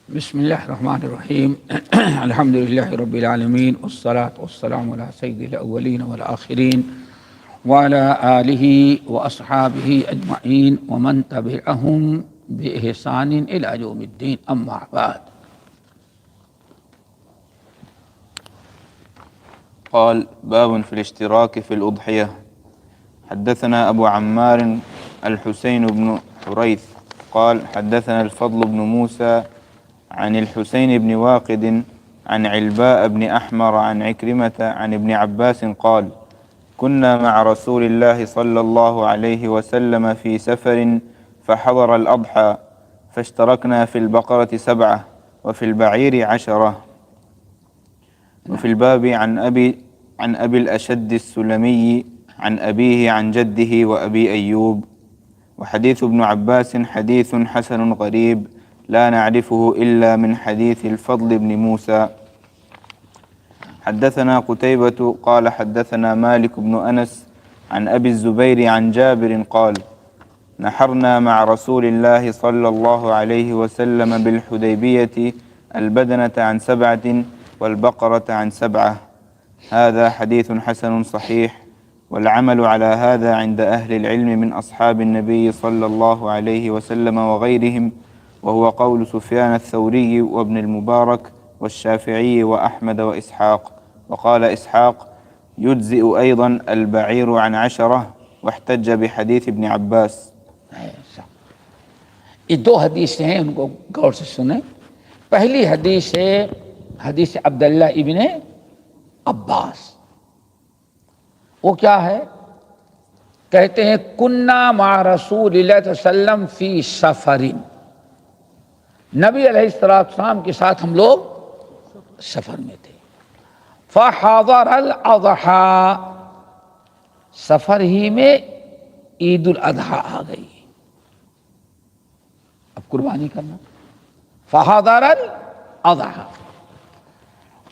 بسم الله الرحمن الرحيم الحمد لله رب العالمين والصلاة والسلام على سيد الأولين والآخرين وعلى آله وأصحابه أجمعين ومن تبعهم بإحسان إلى يوم الدين أما بعد. قال باب في الاشتراك في الأضحية. حدثنا أبو عمار الحسين بن حريث قال حدثنا الفضل بن موسى عن الحسين بن واقد عن علباء بن أحمر عن عكرمة عن ابن عباس قال كنا مع رسول الله صلى الله عليه وسلم في سفر فحضر الأضحى فاشتركنا في البقرة 7 وفي البعير 10. وفي الباب عن أبي الأشد السلمي عن أبيه عن جده وأبي أيوب. وحديث ابن عباس حديث حسن غريب لا نعرفه إلا من حديث الفضل بن موسى. حدثنا قتيبة قال حدثنا مالك بن أنس عن أبي الزبير عن جابر قال نحرنا مع رسول الله صلى الله عليه وسلم بالحديبية البدنة عن 7 والبقرة عن 7. هذا حديث حسن صحيح، والعمل على هذا عند أهل العلم من أصحاب النبي صلى الله عليه وسلم وغيرهم، وهو قول سفيان الثوري وابن المبارك والشافعي وأحمد وإسحاق. وقال إسحاق يجزئ أيضا البعير عن 10، واحتج بحديث ابن عباس. یہ دو حدیثیں ہیں، ان کو غور سے سنیں. پہلی حدیث ہے حدیث عبداللہ ابن عباس. وہ کیا ہے؟ کہتے ہیں کننا مع رسول اللہ صلی اللہ علیہ وسلم فی سفر، نبی علیہ السلام کے ساتھ ہم لوگ سفر میں تھے. فحضر الاضحیٰ، سفر ہی میں عید الاضحیٰ آ گئی، اب قربانی کرنا. فحضر الاضحیٰ،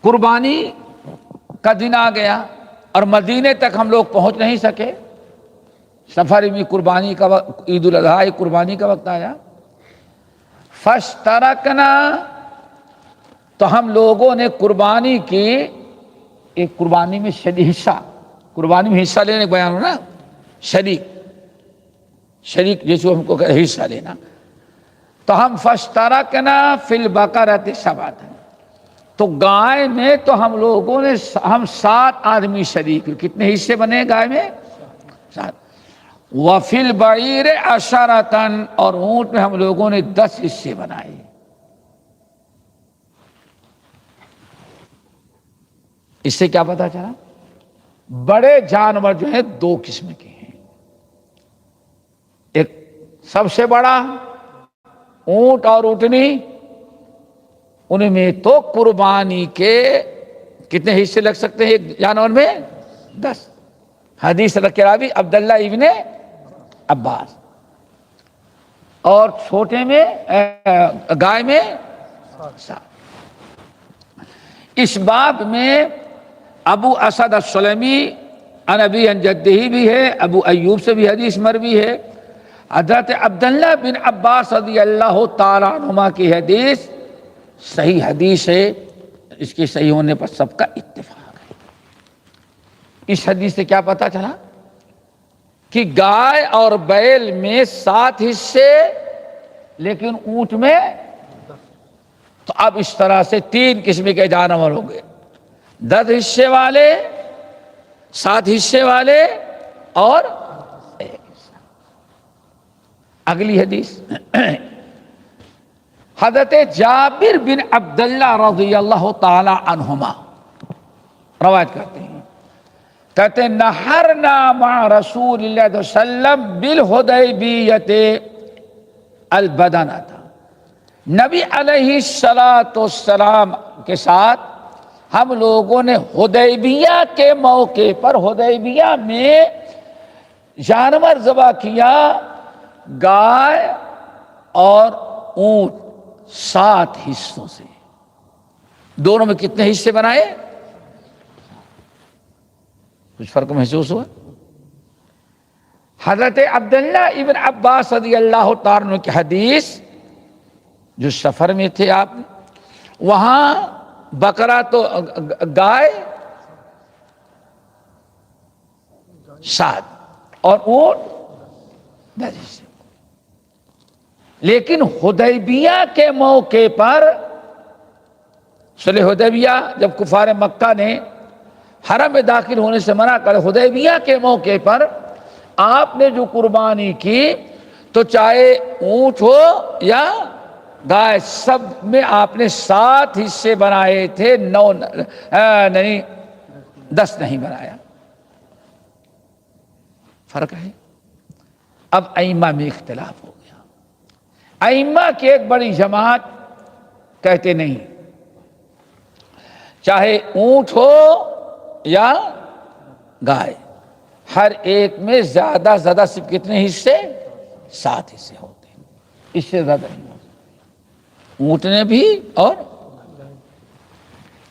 قربانی کا دن آ گیا اور مدینے تک ہم لوگ پہنچ نہیں سکے. سفر میں قربانی کا وقت، عید الاضحیٰ قربانی کا وقت آیا. فاشترکنا، تو ہم لوگوں نے قربانی کی. ایک قربانی میں حصہ، قربانی میں حصہ لینے کا بیان ہو نا، شریک جیسے ہم کو حصہ لینا. تو ہم فاشترکنا فی البقرۃ 7، تو گائے میں تو ہم لوگوں نے، ہم 7 آدمی شریک. کتنے حصے بنے گائے میں؟ 7. وفی البعیر 10، اور اونٹ میں ہم لوگوں نے 10 حصے بنائے. اس سے کیا پتا چلا؟ بڑے جانور جو ہیں 2 قسم کے ہیں. ایک سب سے بڑا اونٹ اور اونٹنی، ان میں تو قربانی کے کتنے حصے لگ سکتے ہیں ایک جانور میں؟ 10. حدیث کے راوی عبداللہ ابن عباس. اور چھوٹے میں گائے میں 7. اس باب میں ابو اسد السلمی عن ابی عن جدہ بھی ہے، ابو ایوب سے بھی حدیث مروی ہے. حضرت عبداللہ بن عباس رضی اللہ تعالیٰ عنہما کی حدیث صحیح حدیث ہے، اس کے صحیح ہونے پر سب کا اتفاق ہے. اس حدیث سے کیا پتا چلا کہ گائے اور بیل میں 7 حصے، لیکن اونٹ میں. تو اب اس طرح سے 3 قسم کے جانور ہو گئے، 10 حصے والے، 7 حصے والے اور 1 حصہ. اگلی حدیث حضرت جابر بن عبداللہ رضی اللہ تعالی عنہما روایت کرتے ہیں، کہتے ہیں نحرنا مع رسول اللہ صلی اللہ علیہ وسلم بالحدیبیۃ البدنہ. نبی علیہ السلام کے ساتھ ہم لوگوں نے حدیبیہ کے موقع پر، حدیبیہ میں جانور ذبح کیا، گائے اور اونٹ 7 حصوں سے. دونوں میں کتنے حصے بنائے؟ کچھ فرق محسوس ہوا؟ حضرت عبداللہ ابن عباس رضی اللہ تعالیٰ عنہ کی حدیث جو سفر میں تھے آپ، وہاں بکرا تو گائے 7 اور اونٹ 10 حصے۔ لیکن حدیبیہ کے موقع پر، صلح حدیبیہ جب کفار مکہ نے حرم میں داخل ہونے سے منع کر، حدیبیہ کے موقع پر آپ نے جو قربانی کی تو چاہے اونٹ ہو یا گائے، سب میں آپ نے 7 حصے بنائے تھے، 9 نہیں 10 نہیں بنایا۔ فرق ہے۔ اب ائمہ میں اختلاف ہو گیا۔ ائمہ کی ایک بڑی جماعت کہتے نہیں، چاہے اونٹ ہو یا گائے، ہر ایک میں زیادہ سے زیادہ صرف کتنے حصے؟ 7 حصے ہوتے ہیں، اس سے زیادہ نہیں ہوتے، اونٹ نے بھی۔ اور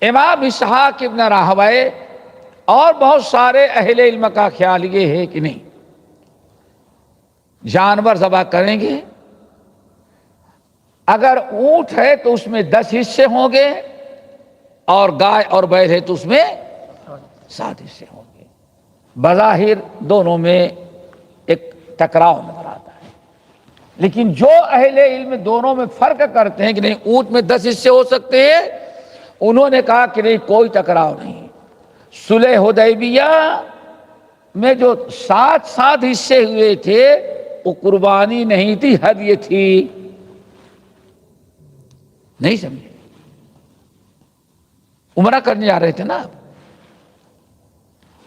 امام اسحاق ابن راہویہ اور بہت سارے اہل علم کا خیال یہ ہے کہ نہیں، جانور ذبح کریں گے، اگر اونٹ ہے تو اس میں 10 حصے ہوں گے، اور گائے اور بیل ہے تو اس میں 7 حصے ہوں گے۔ بظاہر دونوں میں ایک ٹکراؤ نظر آتا ہے، لیکن جو اہل علم دونوں میں فرق کرتے ہیں کہ نہیں اونٹ میں 10 حصے ہو سکتے ہیں، انہوں نے کہا کہ نہیں کوئی ٹکراؤ نہیں۔ صلح حدیبیہ میں جو 7 حصے ہوئے تھے وہ قربانی نہیں تھی، ہدیہ تھی۔ نہیں سمجھے؟ عمرہ کرنے جا رہے تھے نا آپ،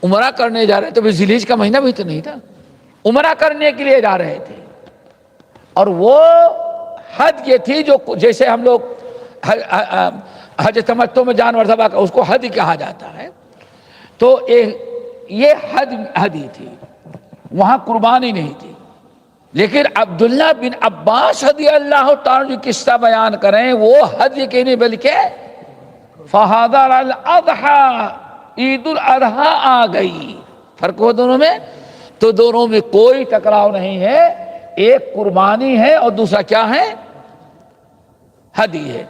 عمرہ کرنے جا رہے تھے، ذی الحجہ کا مہینہ بھی تو نہیں تھا، عمرہ کرنے کے لیے جا رہے تھے، اور وہ حد یہ تھی جو جیسے ہم لوگ حج تمتع میں جانور ذبح کا اس کو حد کہا جاتا ہے، تو یہ حد ہی تھی، وہاں قربانی نہیں تھی۔ لیکن عبداللہ بن عباس رضی اللہ تعالیٰ جو قصہ بیان کریں وہ حد کے نہیں بلکہ فحضر الاضحیٰ، عید الاضحیٰ آ گئی۔ فرق ہو دونوں میں، تو دونوں میں کوئی ٹکراؤ نہیں ہے، ایک قربانی ہے اور دوسرا کیا ہے؟ ہدی ہے۔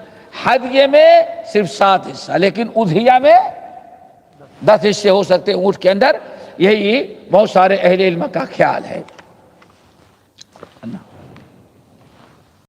ہدیے میں صرف 7 حصہ، لیکن اضحیہ میں 10 حصے ہو سکتے اونٹ کے اندر، یہی بہت سارے اہل علم کا خیال ہے۔